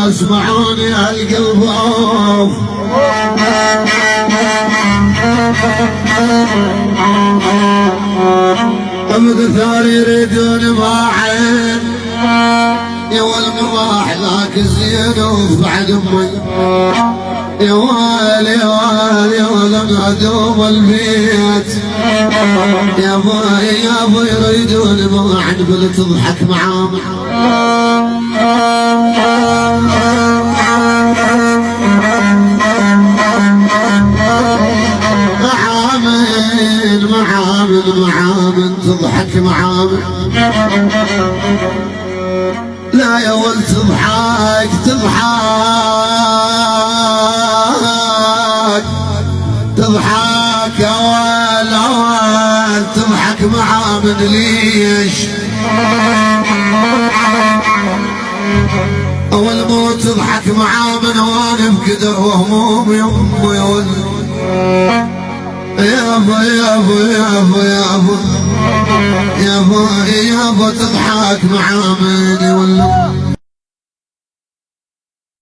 اسمعوني هالقلب عوف ابد ثاني يريدون معين يا والمراح ذاك الزين وبعد امي يا والي يا والي يا ولد دوم البيت يا ابوي يا ابوي يريدون معين بل تضحك معاهم معامل تضحك معامل لا يا ولد تضحك تضحك يا ولد تضحك معامل ليش اول مو تضحك معامل وانا بقدر وهموم يا امي يا ولد يا ابو يا ابو يا ابو يا ابو يا ابو يا ابو تضحك معامل ولا